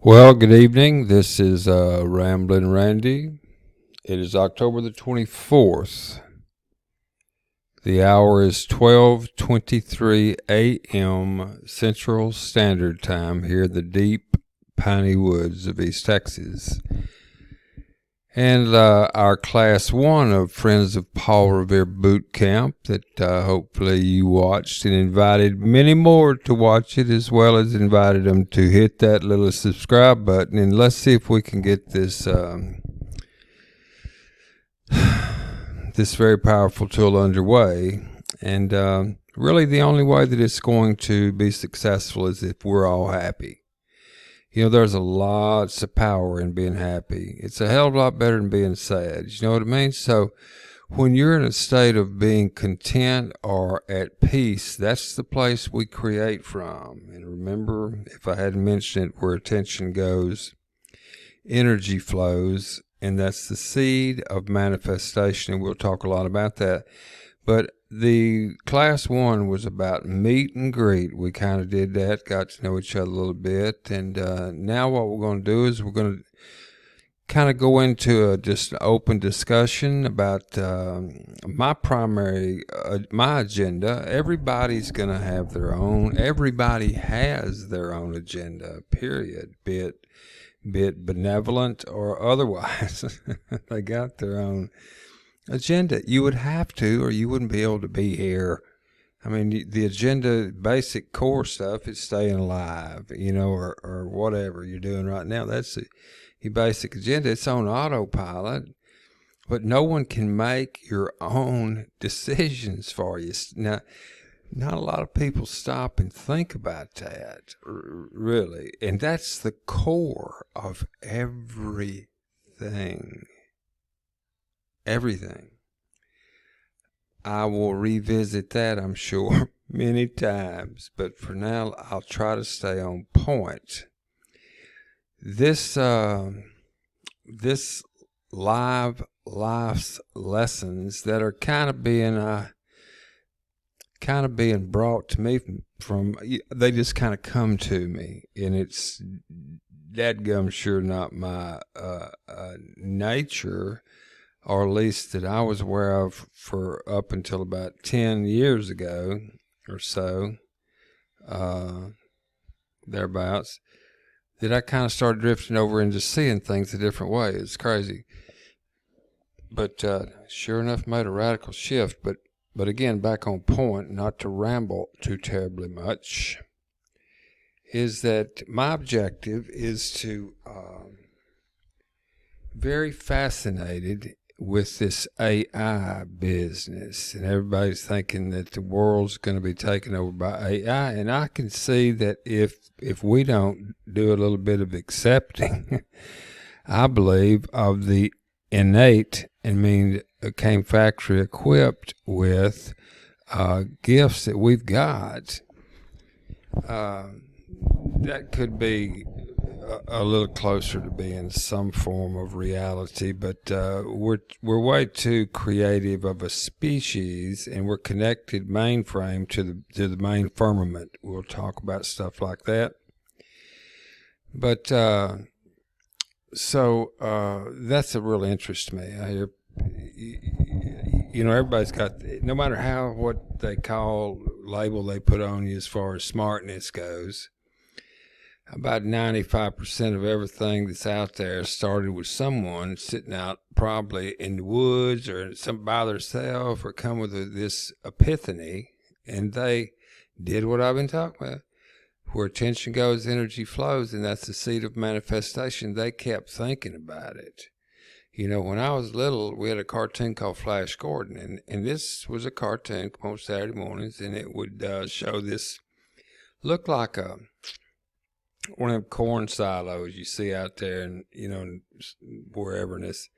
Well, good evening. This is Ramblin' Randy. It is October the 24th. The hour is 12:23 a.m. Central Standard Time here in the deep piney woods of East Texas. And our Class 1 of Friends of Paul Revere Boot Camp that hopefully you watched, and invited many more to watch it, as well as invited them to hit that little subscribe button. And let's see if we can get this this very powerful tool underway. And really the only way that it's going to be successful is if we're all happy. You know, there's a lots of power in being happy. It's a hell of a lot better than being sad. You know what I mean? So when you're in a state of being content or at peace, that's the place we create from. And remember, if I hadn't mentioned it, where attention goes, energy flows, and that's the seed of manifestation. And we'll talk a lot about that. But the Class 1 was about meet and greet. We kind of did that, got to know each other a little bit. And now what we're going to do is we're going to kind of go into just an open discussion about my agenda. Everybody's going to have their own. Everybody has their own agenda, period, be it benevolent or otherwise. They got their own agenda. You would have to, or you wouldn't be able to be here. I mean, the agenda, basic core stuff is staying alive, you know, or whatever you're doing right now. That's your basic agenda. It's on autopilot, but no one can make your own decisions for you. Now, not a lot of people stop and think about that, really. And that's the core of everything. Everything. I will revisit that, I'm sure, many times, but for now I'll try to stay on point. This live life's lessons that are kind of being brought to me from they just kind of come to me, and it's dadgum sure not my nature, or at least that I was aware of for up until about 10 years ago or so, thereabouts, that I kind of started drifting over into seeing things a different way. It's crazy. But sure enough, made a radical shift. But again, back on point, not to ramble too terribly much, is that my objective is to very fascinated with this AI business, and everybody's thinking that the world's going to be taken over by AI, and I can see that if we don't do a little bit of accepting, I believe, of the innate, came factory equipped with gifts that we've got, that could be a little closer to being some form of reality, but we're way too creative of a species, and we're connected mainframe to the main firmament. We'll talk about stuff like that. But so that's a real interest to me. I hear, you know, everybody's got, no matter what they label they put on you as far as smartness goes, about 95% of everything that's out there started with someone sitting out probably in the woods or by themselves, or come with this epiphany, and they did what I've been talking about. Where attention goes, energy flows, and that's the seed of manifestation. They kept thinking about it. You know, when I was little, we had a cartoon called Flash Gordon, and this was a cartoon on Saturday mornings, and it would show this, look like one of them corn silos you see out there, and you know, wherever in this,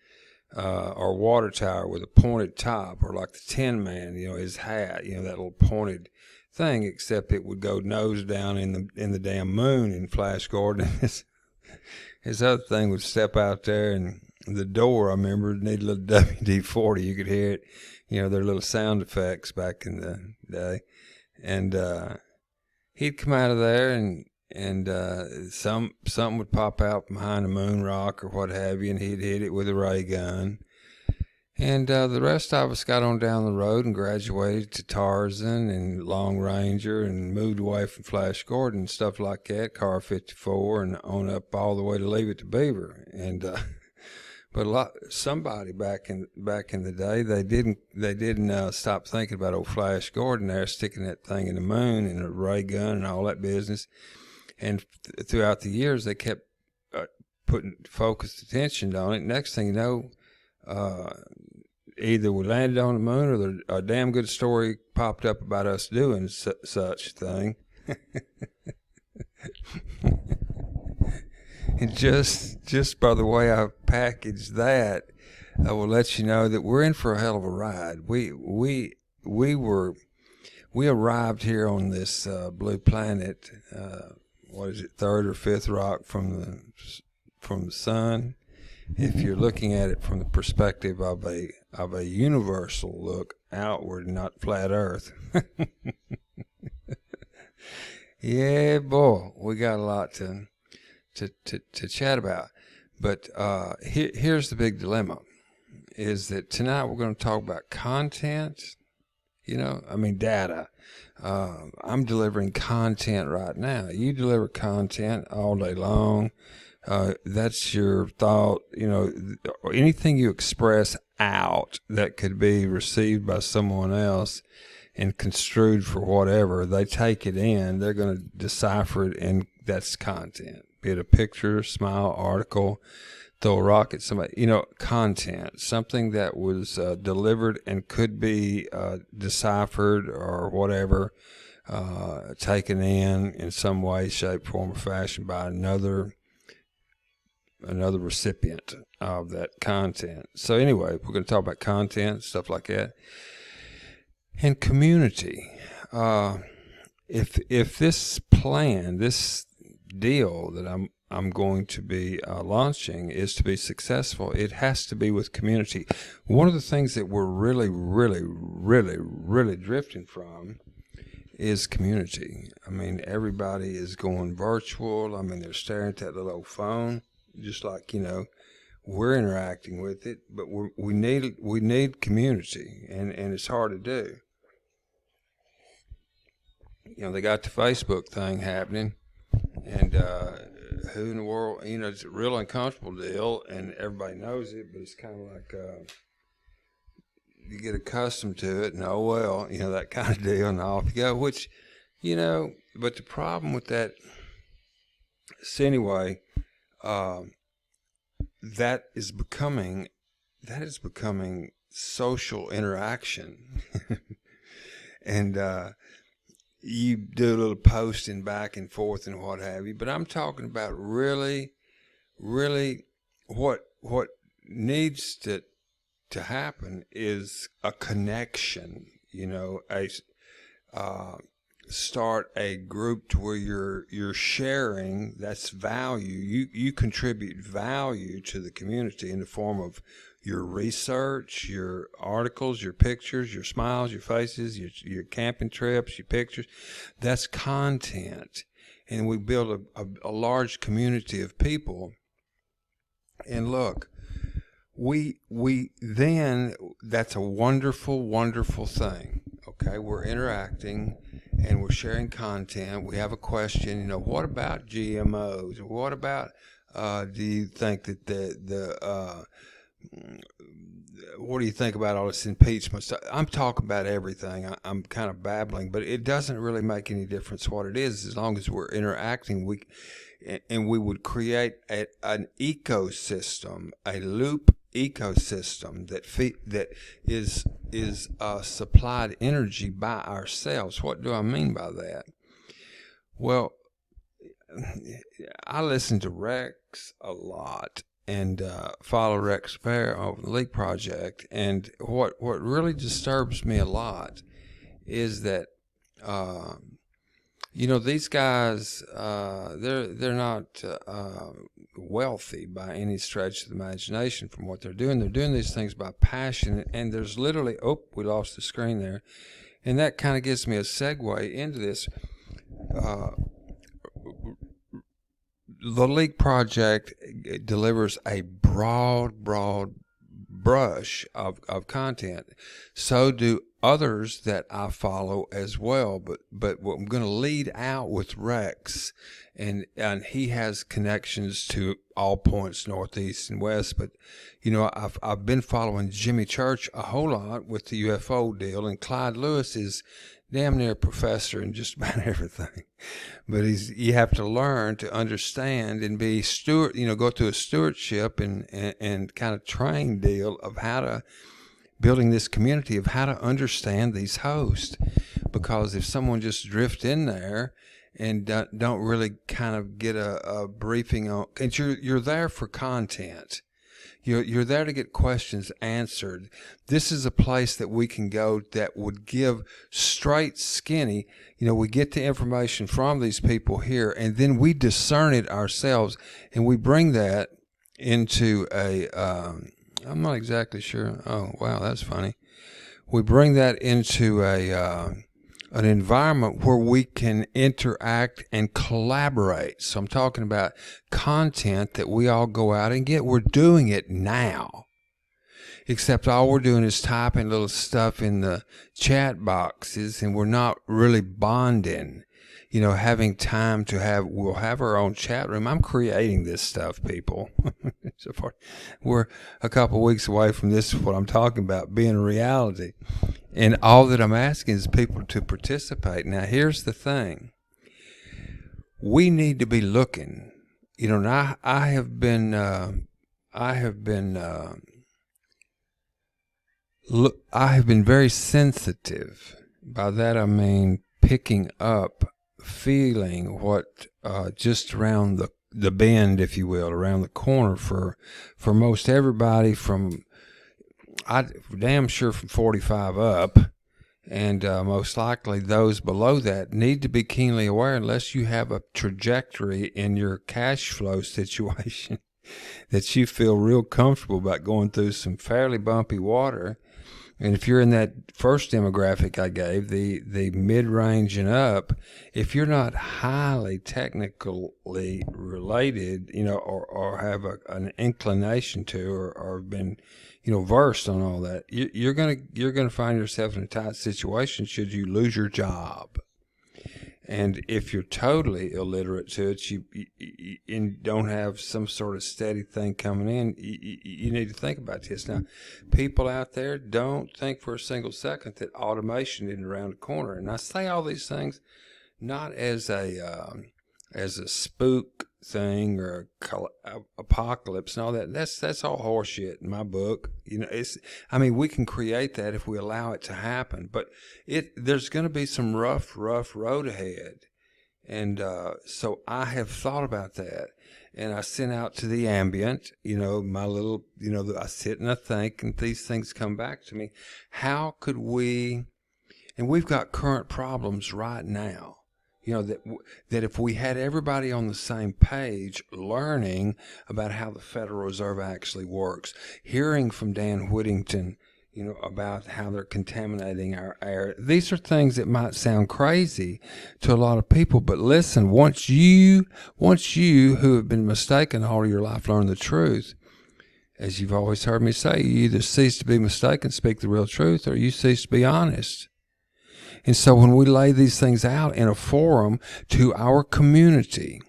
or water tower with a pointed top, or like the Tin Man, you know, his hat, you know, that little pointed thing, except it would go nose down in the damn moon in Flash Gordon. His other thing would step out there, and the door, I remember, needed a little WD-40. You could hear it, you know, their little sound effects back in the day. And he'd come out of there, and and something would pop out behind a moon rock or what have you, and he'd hit it with a ray gun. And the rest of us got on down the road and graduated to Tarzan and Long Ranger and moved away from Flash Gordon and stuff like that, Car 54, and on up all the way to Leave It to Beaver. And but somebody back in the day, they didn't stop thinking about old Flash Gordon there, sticking that thing in the moon and a ray gun and all that business. And throughout the years, they kept putting focused attention on it. Next thing you know, either we landed on the moon or a damn good story popped up about us doing such thing. And just by the way I packaged that, I will let you know that we're in for a hell of a ride. We arrived here on this blue planet. What is it, third or fifth rock from the sun? If you're looking at it from the perspective of a universal look outward, not flat Earth. Yeah, boy, we got a lot to chat about. But here's the big dilemma: is that tonight we're going to talk about content. Data. I'm delivering content right now. You deliver content all day long. That's your thought, anything you express out that could be received by someone else and construed for whatever, they take it in, they're going to decipher it, and that's content. Be it a picture, smile, article, throw a rock at somebody, content, something that was delivered and could be deciphered or whatever, taken in some way, shape, form, or fashion by another recipient of that content. So anyway, we're going to talk about content, stuff like that, and community. If this plan, this deal that I'm going to be launching is to be successful, it has to be with community. One of the things that we're really, really, really, really drifting from is community. Everybody is going virtual. They're staring at that little old phone, just like, we're interacting with it, but we need community, and it's hard to do. They got the Facebook thing happening, and who in the world, it's a real uncomfortable deal, and everybody knows it, but it's kind of like you get accustomed to it, and that kind of deal, and off you go, which, but the problem with that, so anyway, that is becoming social interaction. And you do a little posting back and forth and what have you, but I'm talking about really, really what needs to happen is a connection, start a group to where you're sharing. That's value. You contribute value to the community in the form of your research, your articles, your pictures, your smiles, your faces, your camping trips, your pictures. That's content. And we build a large community of people. And look, then that's a wonderful, wonderful thing. Okay, we're interacting and we're sharing content. We have a question, what about GMOs? What about, do you think that what do you think about all this impeachment stuff? I'm talking about everything. I'm kind of babbling, but it doesn't really make any difference what it is, as long as we're interacting. We would create an ecosystem, a loop ecosystem that is supplied energy by ourselves. What do I mean by that? Well, I listen to Rex a lot and follow Rex Fair over the Leak Project, and what really disturbs me a lot is that these guys, they're not wealthy by any stretch of the imagination from what they're doing. They're doing these things by passion, and there's literally, we lost the screen there, and that kind of gives me a segue into this. the League Project delivers a broad brush of content. So do others that I follow as well. But I'm going to lead out with Rex, and he has connections to all points northeast and west. But I've been following Jimmy Church a whole lot with the UFO deal, and Clyde Lewis is damn near a professor in just about everything. But you have to learn to understand and be steward, go through a stewardship and kind of train deal of how to building this community of how to understand these hosts. Because if someone just drifts in there and don't really kind of get a briefing on, and you're there for content. You're there to get questions answered. This is a place that we can go that would give straight skinny. We get the information from these people here, and then we discern it ourselves, and we bring that into I'm not exactly sure. Oh, wow, that's funny. We bring that into an environment where we can interact and collaborate. So I'm talking about content that we all go out and get. We're doing it now, except all we're doing is typing little stuff in the chat boxes, and we're not really bonding, having time to we'll have our own chat room. I'm creating this stuff, people. So far, we're a couple of weeks away from this, what I'm talking about, being a reality. And all that I'm asking is people to participate. Now, here's the thing. We need to be looking. And I have been very sensitive. By that I mean picking up, feeling what just around the bend, if you will, around the corner for most everybody from, damn sure from 45 up, and most likely those below that need to be keenly aware, unless you have a trajectory in your cash flow situation that you feel real comfortable about going through some fairly bumpy water. And if you're in that first demographic I gave, the mid-range and up, if you're not highly technically related, or have an inclination to, or been, versed on all that, you're gonna find yourself in a tight situation should you lose your job. And if you're totally illiterate to it, you and don't have some sort of steady thing coming in, you need to think about this. Now, people out there, don't think for a single second that automation isn't around the corner. And I say all these things not as a spook thing or apocalypse and all that. That's all horseshit in my book. We can create that if we allow it to happen, but there's going to be some rough road ahead. And so I have thought about that, and I sent out to the ambient, my little, I sit and I think, and these things come back to me. How could we, and we've got current problems right now, that if we had everybody on the same page, learning about how the Federal Reserve actually works, hearing from Dan Whittington, about how they're contaminating our air. These are things that might sound crazy to a lot of people, but listen, once you who have been mistaken all your life learn the truth, as you've always heard me say, you either cease to be mistaken, speak the real truth, or you cease to be honest. And so when we lay these things out in a forum to our community,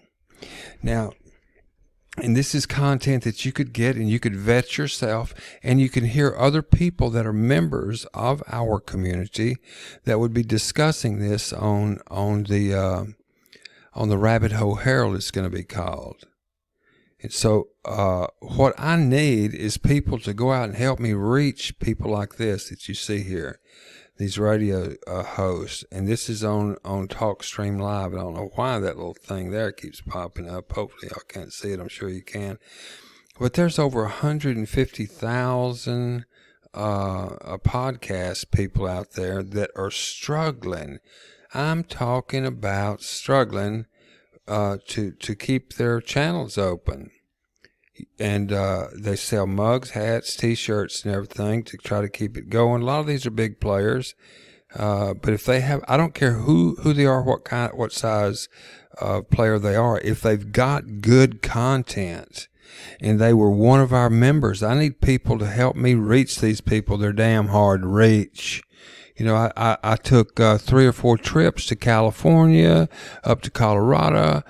now, and this is content that you could get and you could vet yourself, and you can hear other people that are members of our community that would be discussing this on the Rabbit Hole Herald, it's going to be called. And so what I need is people to go out and help me reach people like this that you see here, these radio hosts. And this is on TalkStream Live. I don't know why that little thing there keeps popping up. Hopefully y'all can't see it. I'm sure you can. But there's over 150,000 podcast people out there that are struggling. I'm talking about struggling to keep their channels open. And they sell mugs, hats, T-shirts, and everything to try to keep it going. A lot of these are big players. But if they have, I don't care who they are, what size player they are. If they've got good content and they were one of our members, I need people to help me reach these people. They're damn hard to reach. You know, I took 3 or 4 trips to California, up to Colorado,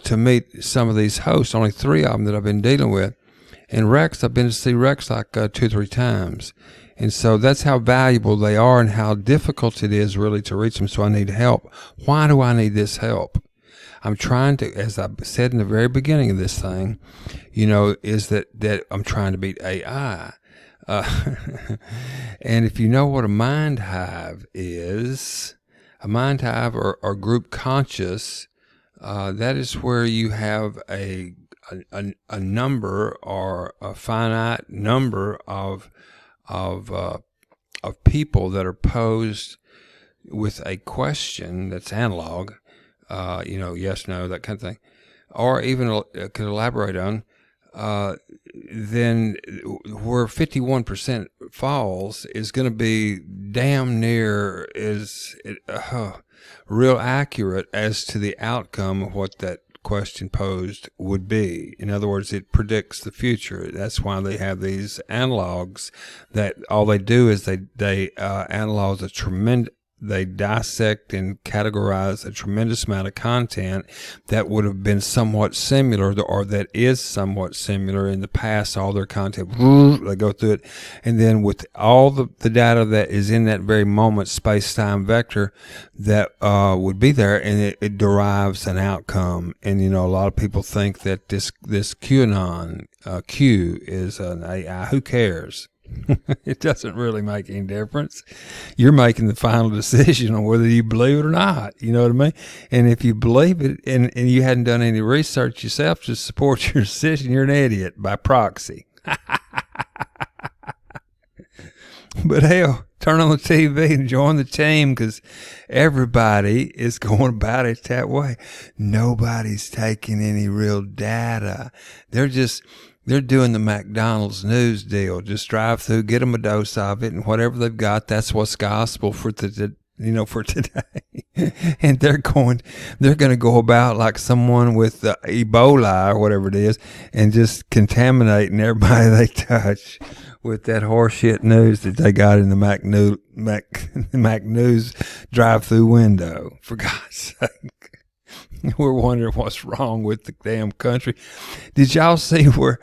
to meet some of these hosts, only 3 of them that I've been dealing with. And Rex, I've been to see Rex like 2 or 3 times. And so that's how valuable they are and how difficult it is really to reach them. So I need help. Why do I need this help? I'm trying to, as I said in the very beginning of this thing, you know, is that I'm trying to beat AI. And if you know what a mind hive is, a mind hive or group conscious, that is where you have a number or a finite number of people that are posed with a question that's analog, you know, yes, no, that kind of thing, or even could elaborate on, then where 51% falls is going to be damn near real accurate as to the outcome of what that question posed would be. In other words, it predicts the future. That's why they have these analogs that all they do is they analyze they dissect and categorize a tremendous amount of content that would have been somewhat similar, or that is somewhat similar in the past. All their content, they go through it, and then with all the data that is in that very moment, space-time vector, that would be there, and it derives an outcome. And you know, a lot of people think that this QAnon Q is an AI. Who cares? It doesn't really make any difference. You're making the final decision on whether you believe it or not. You know what I mean? And if you believe it and you hadn't done any research yourself to support your decision, you're an idiot by proxy. But hell, turn on the TV and join the team, because everybody is going about it that way. Nobody's taking any real data. They're doing the McDonald's news deal. Just drive through, get them a dose of it, and whatever they've got, that's what's gospel for for today. And they're going to go about like someone with Ebola or whatever it is, and just contaminating everybody they touch with that horseshit news that they got in the Mac News drive-through window. For God's sake. We're wondering what's wrong with the damn country. Did y'all see where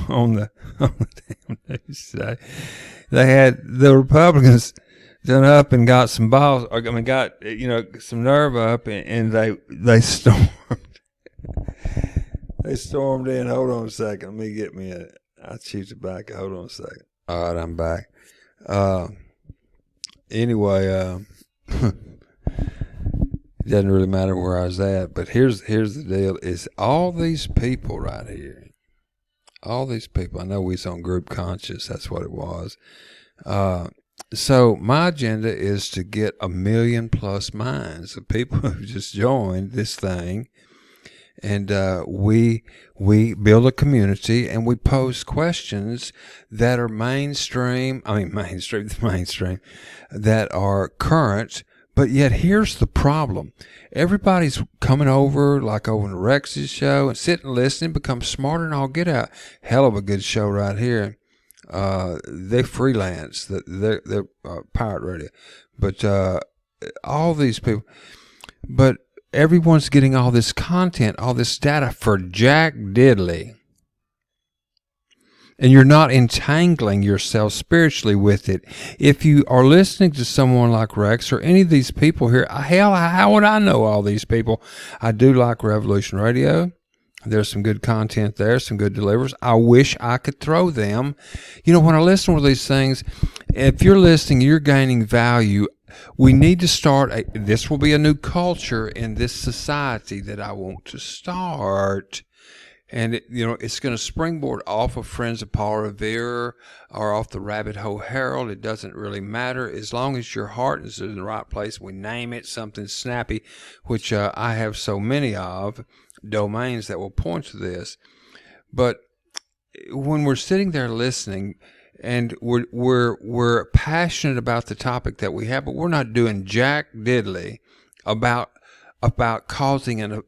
on the damn news today they had the Republicans done up and got some balls, or got some nerve up, and they stormed in. Hold on a second, let me get me I'll choose it back. Hold on a second. All right, I'm back. Anyway, it doesn't really matter where I was at, but here's the deal: is all these people right here, all these people. I know we was on Group Conscious. That's what it was. So my agenda is to get 1 million plus minds of people who just joined this thing, and we build a community, and we pose questions that are mainstream, that are current. But yet here's the problem. Everybody's coming over, like over to Rex's show, and sitting and listening, become smarter than all get out. Hell of a good show right here. They freelance. They're pirate radio. But all these people. But everyone's getting all this content, all this data for jack diddly. And you're not entangling yourself spiritually with it. If you are listening to someone like Rex or any of these people here, hell, how would I know all these people? I do like Revolution Radio. There's some good content there, some good delivers. I wish I could throw them. You know, when I listen to these things, if you're listening, you're gaining value. We need to start, this will be a new culture in this society that I want to start. And, it's going to springboard off of Friends of Paul Revere or off the Rabbit Hole Herald. It doesn't really matter. As long as your heart is in the right place, we name it something snappy, which I have so many of, domains that will point to this. But when we're sitting there listening, and we're passionate about the topic that we have, but we're not doing jack diddly about causing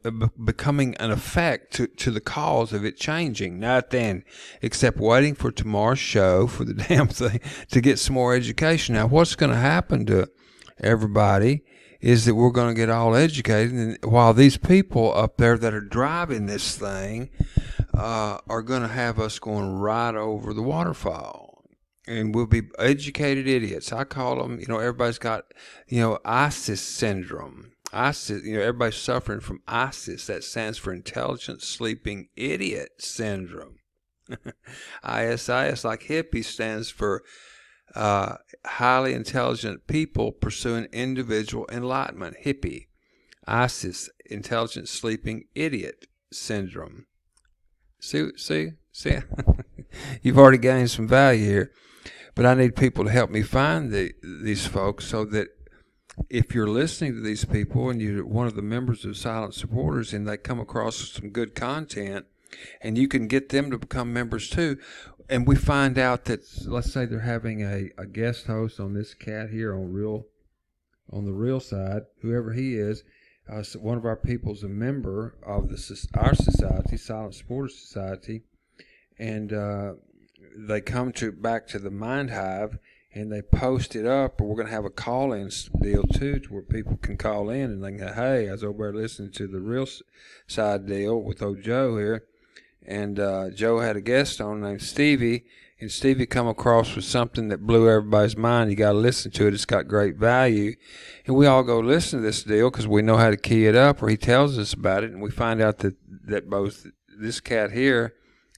becoming an effect to the cause of it changing. Nothing except waiting for tomorrow's show for the damn thing to get some more education. Now, what's going to happen to everybody is that we're going to get all educated, and while these people up there that are driving this thing are going to have us going right over the waterfall, and we'll be educated idiots. I call them, everybody's got, ISIS syndrome. ISIS, everybody's suffering from ISIS. That stands for Intelligent Sleeping Idiot Syndrome. ISIS, like hippie, stands for highly intelligent people pursuing individual enlightenment. Hippie. ISIS, Intelligent Sleeping Idiot Syndrome. See? You've already gained some value here, but I need people to help me find these folks, so that if you're listening to these people and you're one of the members of Silent Supporters and they come across some good content, and you can get them to become members too, and we find out that, let's say they're having a guest host on this cat here on the real side, whoever he is, one of our people's a member of our society, Silent Supporters Society, and they come back to the Mind Hive, and they post it up, or we're going to have a call-in deal too, to where people can call in and they can go, hey, I was over there listening to the real side deal with old Joe here, and Joe had a guest on named Stevie, and Stevie come across with something that blew everybody's mind. You got to listen to it. It's got great value. And we all go listen to this deal because we know how to key it up, or he tells us about it, and we find out that both this cat here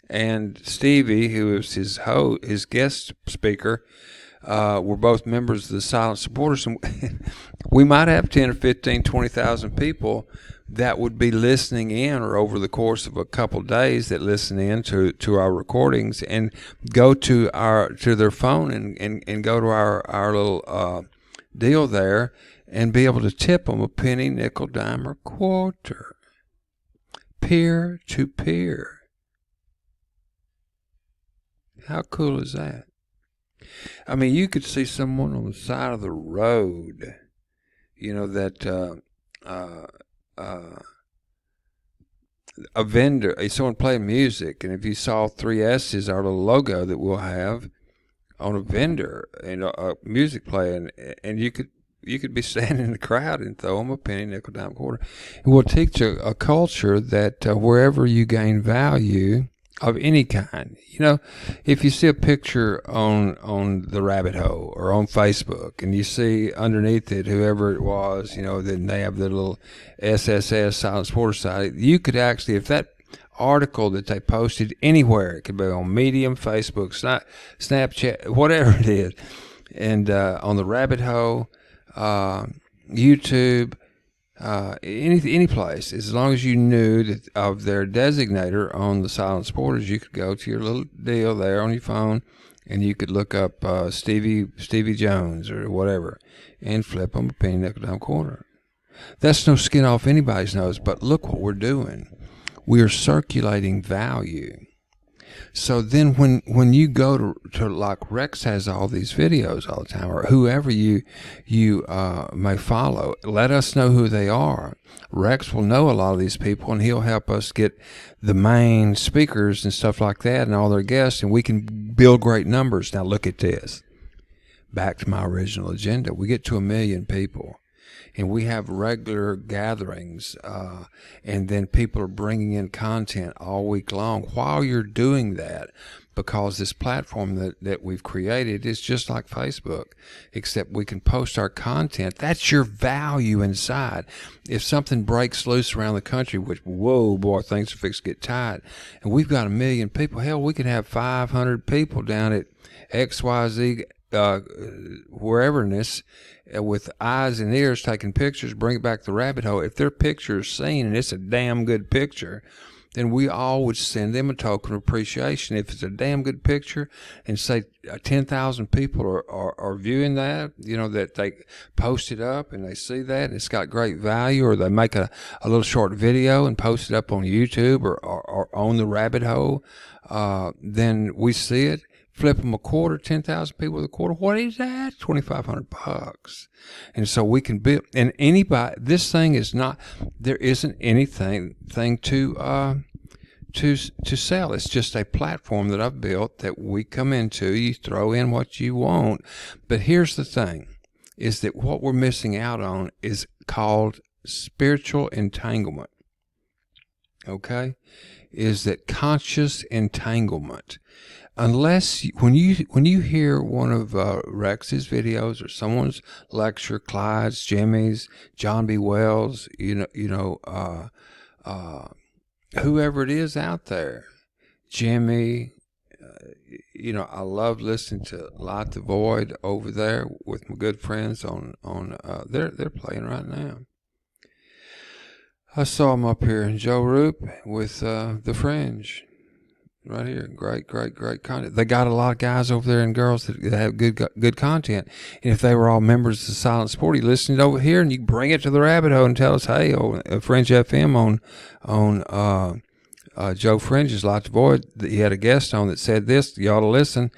and Stevie, who is his guest speaker, we're both members of the Silent Supporters, and we might have 10 or 15, 20,000 people that would be listening in, or over the course of a couple days that listen in to our recordings and go to their phone and go to our little deal there and be able to tip them a penny, nickel, dime, or quarter, peer to peer. How cool is that? I mean, you could see someone on the side of the road, that a vendor, someone playing music, and if you saw 3S's, our little logo that we'll have on a vendor and a music playing, and you could be standing in the crowd and throw them a penny, nickel, dime, quarter. And we'll teach a culture that wherever you gain value of any kind, if you see a picture on the rabbit hole or on Facebook, and you see underneath it whoever it was, then they have the little SSS Silent Supporter site, you could actually, if that article that they posted anywhere, it could be on Medium, Facebook, Snapchat, whatever it is, and on the rabbit hole, YouTube, any place, as long as you knew that of their designator on the Silent Supporters, you could go to your little deal there on your phone, and you could look up Stevie Jones or whatever, and flip them a penny, nickel, dime, quarter. That's no skin off anybody's nose, but look what we're doing. We are circulating value. So then when you go to like Rex has all these videos all the time, or whoever you may follow, let us know who they are. Rex will know a lot of these people, and he'll help us get the main speakers and stuff like that and all their guests, and we can build great numbers. Now look at this. Back to my original agenda. We get to 1 million people, and we have regular gatherings, and then people are bringing in content all week long while you're doing that, because this platform that we've created is just like Facebook, except we can post our content. That's your value inside. If something breaks loose around the country, which, whoa, boy, things are fixed to get tight, and we've got 1 million people, hell, we can have 500 people down at XYZ, wherever in this, with eyes and ears taking pictures, bring it back to the rabbit hole. If their picture is seen and it's a damn good picture, then we all would send them a token of appreciation. If it's a damn good picture, and say 10,000 people are viewing that, that they post it up and they see that and it's got great value, or they make a little short video and post it up on YouTube or on the rabbit hole, then we see it. flip them a quarter, 10,000 people with a quarter. What is that? $2,500. And so we can build, and anybody, this thing is not, there isn't anything to sell. It's just a platform that I've built that we come into. You throw in what you want. But here's the thing, is that what we're missing out on is called spiritual entanglement. Okay? Is that conscious entanglement. Unless when you hear one of Rex's videos or someone's lecture, Clyde's, Jimmy's, John B. Wells, whoever it is out there, Jimmy, I love listening to Light the Void over there with my good friends on they're playing right now. I saw him up here, Joe Roop with The Fringe, right here. Great content. They got a lot of guys over there and girls that have good content. And if they were all members of Silent Sport, you listen over here and you bring it to the rabbit hole and tell us, hey, Fringe FM on Joe Fringe's Light the Void, he had a guest on that said this, you ought to listen.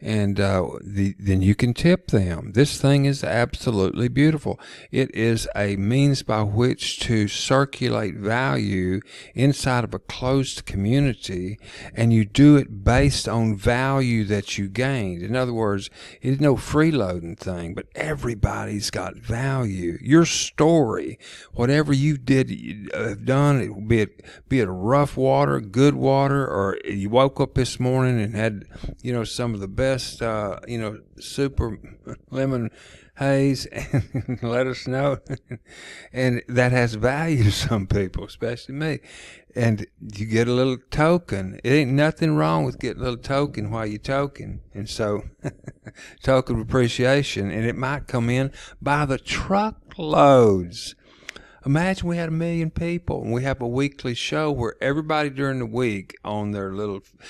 And then you can tip them. This thing is absolutely beautiful. It is a means by which to circulate value inside of a closed community, and you do it based on value that you gained. In other words, it's no freeloading thing, but everybody's got value. Your story, whatever you have done, be it rough water, good water, or you woke up this morning and had some of the best super lemon haze, and let us know. And that has value to some people, especially me. And you get a little token. It ain't nothing wrong with getting a little token while you're token. And so, token of appreciation, and it might come in by the truckloads. Imagine we had 1 million people and we have a weekly show where everybody during the week on their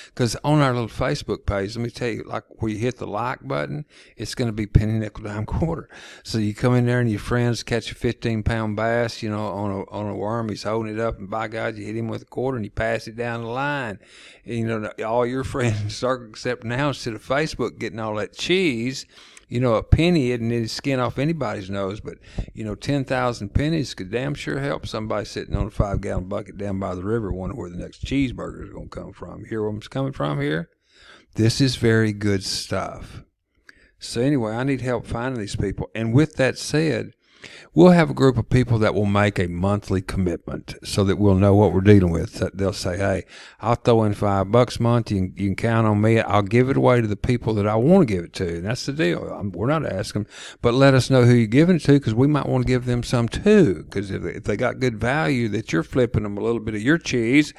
because on our little Facebook page, let me tell you, like where you hit the like button, it's going to be penny, nickel, dime, quarter. So you come in there and your friends catch a 15-pound bass, on a worm, he's holding it up, and by God, you hit him with a quarter and you pass it down the line. And, all your friends start, except now instead of Facebook getting all that cheese, a penny isn't any skin off anybody's nose, but 10,000 pennies could damn sure help somebody sitting on a 5-gallon bucket down by the river wondering where the next cheeseburger is going to come from. You hear where I'm coming from here? This is very good stuff. So anyway, I need help finding these people. And with that said, we'll have a group of people that will make a monthly commitment so that we'll know what we're dealing with. They'll say, hey, I'll throw in $5 a month. You can count on me. I'll give it away to the people that I want to give it to. And that's the deal. We're not asking, but let us know who you're giving it to, because we might want to give them some too. Because if they got good value that you're flipping them a little bit of your cheese,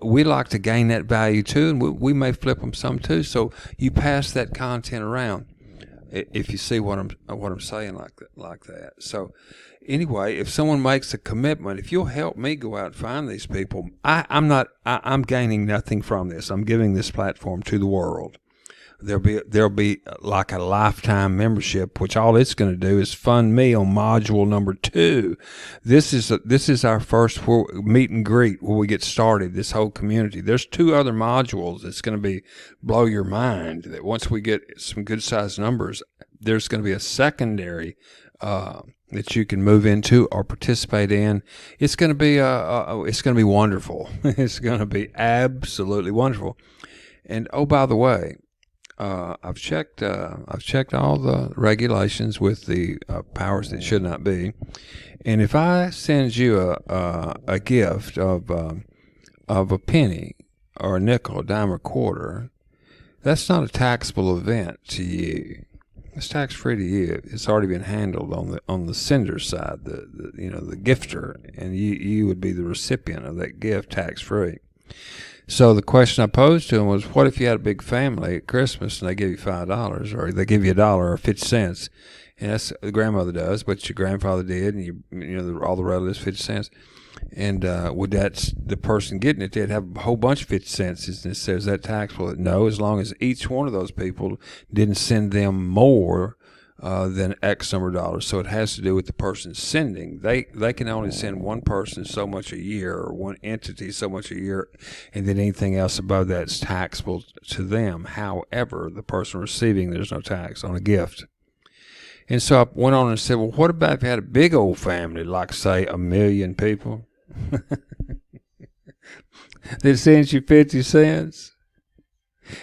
we like to gain that value too, and we may flip them some too. So you pass that content around. If you see what I'm saying like that. So anyway, if someone makes a commitment, if you'll help me go out and find these people, I'm gaining nothing from this. I'm giving this platform to the world. There'll be like a lifetime membership, which all it's going to do is fund me on module number 2. This is our first meet and greet where we get started, this whole community. There's 2 other modules that's going to be blow your mind, that once we get some good sized numbers, there's going to be a secondary that you can move into or participate in. It's going to be wonderful. It's going to be absolutely wonderful. And oh, by the way, I've checked all the regulations with the powers that should not be, and if I send you a gift of a penny or a nickel, a dime, or quarter, that's not a taxable event to you. It's tax free to you. It's already been handled on the sender side, the gifter, and you would be the recipient of that gift tax free. So the question I posed to him was, what if you had a big family at Christmas and they give you $5, or they give you $1 or 50 cents? And that's the grandmother does, but your grandfather did, and all the relatives 50 cents. And would the person getting it, they'd have a whole bunch of 50 cents. And it says that taxable? No, as long as each one of those people didn't send them more than X number of dollars. So it has to do with the person sending. They can only send one person so much a year, or one entity so much a year, and then anything else above that is taxable to them. However, the person receiving, there's no tax on a gift. And so I went on and said, well, what about if you had a big old family, like, say, 1 million people? That sends you 50 cents?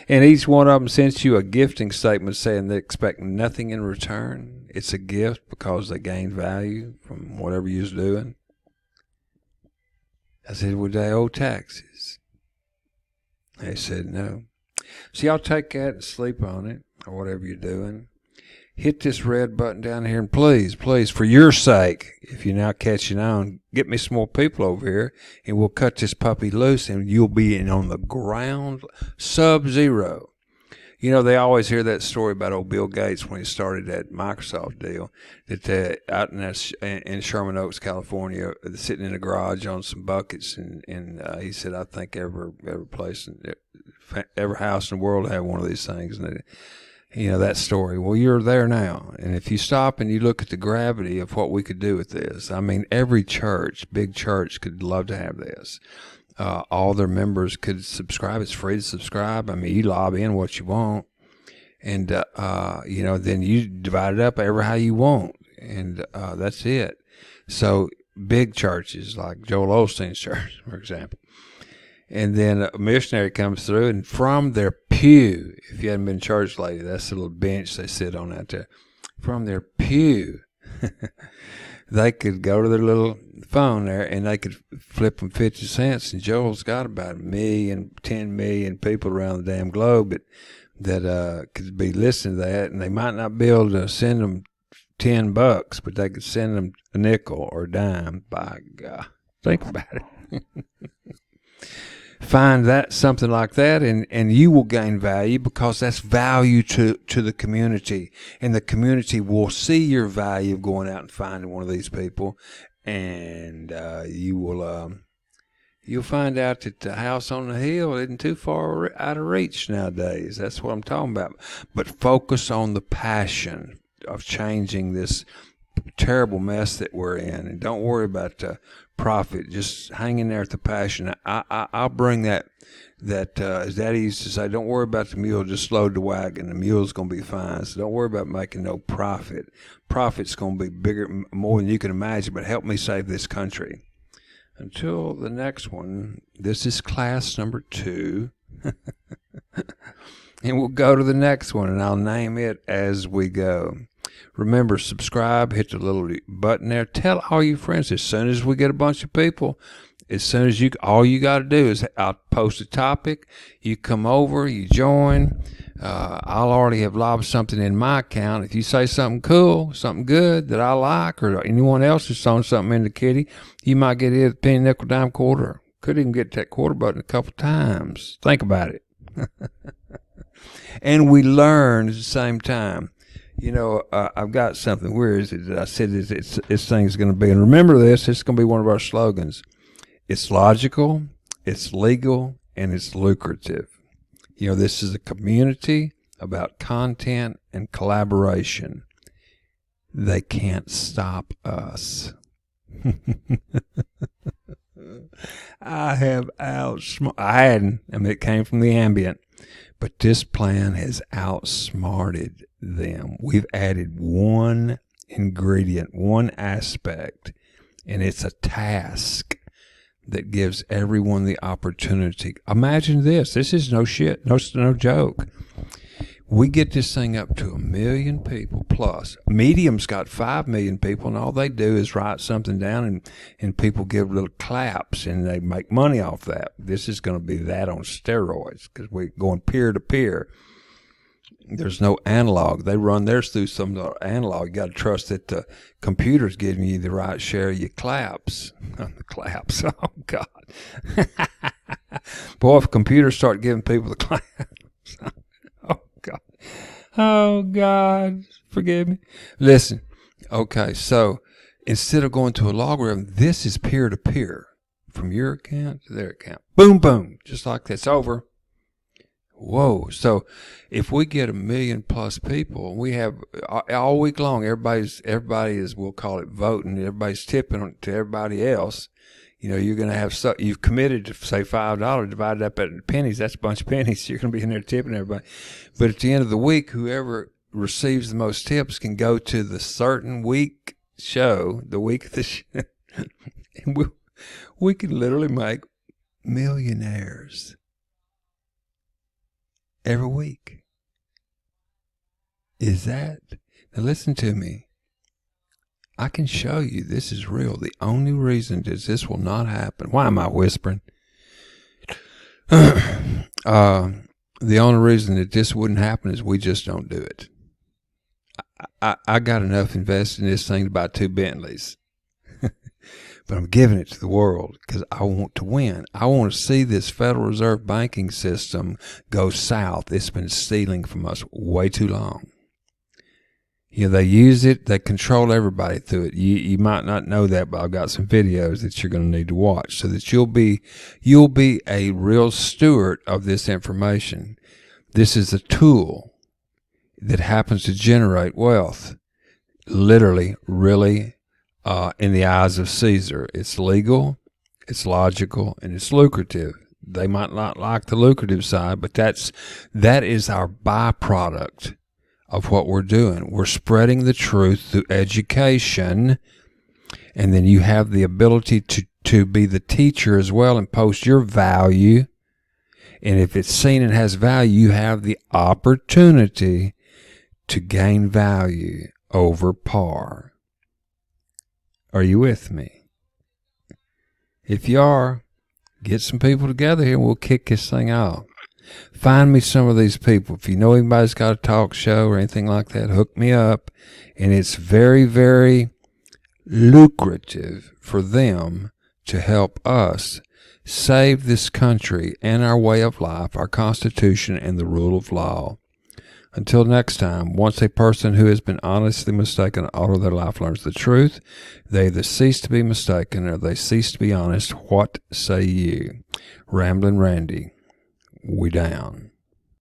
And each one of them sends you a gifting statement saying they expect nothing in return. It's a gift because they gain value from whatever you're doing. I said, would they owe taxes? They said no. So y'all take that and sleep on it, or whatever you're doing. Hit this red button down here, and please, for your sake, if you're now catching on, get me some more people over here, and we'll cut this puppy loose, and you'll be in on the ground, sub-zero. You know, they always hear that story about old Bill Gates when he started that Microsoft deal, that out in Sherman Oaks, California, sitting in a garage on some buckets, and he said, I think every place, every house in the world had one of these things, and you know, that story. Well, you're there now. And if you stop and you look at the gravity of what we could do with this, I mean, every church, big church, could love to have this. All their members could subscribe. It's free to subscribe. I mean, you lobby in what you want. And, you know, then you divide it up ever how you want. And that's it. So big churches like Joel Osteen's church, for example. And then a missionary comes through, and from their pew, if you hadn't been church lately, that's the little bench they sit on out there. From their pew, they could go to their little phone there, and they could flip them 50 cents. And Joel's got about 1 million, 10 million people around the damn globe that could be listening to that, and they might not be able to send them $10, but they could send them a nickel or a dime. By God, think about it. Find that, something like that, and you will gain value, because that's value to the community, and the community will see your value of going out and finding one of these people, and you'll find out that the house on the hill isn't too far out of reach nowadays. That's what I'm talking about. But focus on the passion of changing this terrible mess that we're in, and don't worry about the profit. Just hang in there at the passion. I'll bring that as Daddy used to say, don't worry about the mule, just load the wagon. The mule's going to be fine. So don't worry about making no profit. Profit's going to be bigger, more than you can imagine, but help me save this country. Until the next one, this is class number 2. And we'll go to the next one, and I'll name it as we go. Remember, subscribe, hit the little button there. Tell all your friends. As soon as we get a bunch of people, all you got to do is I'll post a topic. You come over, you join. I'll already have lobbed something in my account. If you say something cool, something good that I like, or anyone else has thrown something in the kitty, you might get it a penny, nickel, dime, quarter. Could even get that quarter button a couple times. Think about it. And we learn at the same time. You know, I've got something. Where is it? I said this thing's going to be. And remember this. It's going to be one of our slogans. It's logical, it's legal, and it's lucrative. You know, this is a community about content and collaboration. They can't stop us. I hadn't. I mean, it came from the ambient. But this plan has outsmarted them. We've added one ingredient, one aspect, and it's a task that gives everyone the opportunity. Imagine this. This is no shit, no joke. We get this thing up to 1 million people plus. Medium's got 5 million people, and all they do is write something down, and people give little claps, and they make money off that. This is going to be that on steroids, because we're going peer-to-peer. There's no analog. They run theirs through some analog. You got to trust that the computer's giving you the right share of your claps. The claps. Oh, God. Boy, if computers start giving people the claps. Oh, God, forgive me. Listen, okay, so instead of going to a logarithm, this is peer-to-peer from your account to their account. Boom, boom, just like that's over. Whoa. So if we get 1 million plus people, we have all week long, everybody is, we'll call it voting. Everybody's tipping to everybody else. You know, you're going to have, you've committed to say $5 divided up at pennies. That's a bunch of pennies. You're going to be in there tipping everybody. But at the end of the week, whoever receives the most tips can go to the certain week show, the week of the show. And we can literally make millionaires every week. Is that? Now listen to me. I can show you this is real. The only reason is this will not happen. Why am I whispering? The only reason that this wouldn't happen is we just don't do it. I got enough invested in this thing to buy 2 Bentleys. But I'm giving it to the world because I want to win. I want to see this Federal Reserve banking system go south. It's been stealing from us way too long. You know, they use it, they control everybody through it. You might not know that, but I've got some videos that you're going to need to watch so that you'll be a real steward of this information. This is a tool that happens to generate wealth. Literally, really, in the eyes of Caesar. It's legal, it's logical, and it's lucrative. They might not like the lucrative side, but that is our byproduct of what we're doing. We're spreading the truth through education, and then you have the ability to be the teacher as well and post your value. And if it's seen and has value, you have the opportunity to gain value over par. Are you with me? If you are, get some people together here and we'll kick this thing off. Find me some of these people. If you know anybody's got a talk show or anything like that, hook me up. And it's very, very lucrative for them to help us save this country and our way of life, our Constitution, and the rule of law. Until next time, once a person who has been honestly mistaken all of their life learns the truth, they either cease to be mistaken or they cease to be honest. What say you? Ramblin' Randy, we down.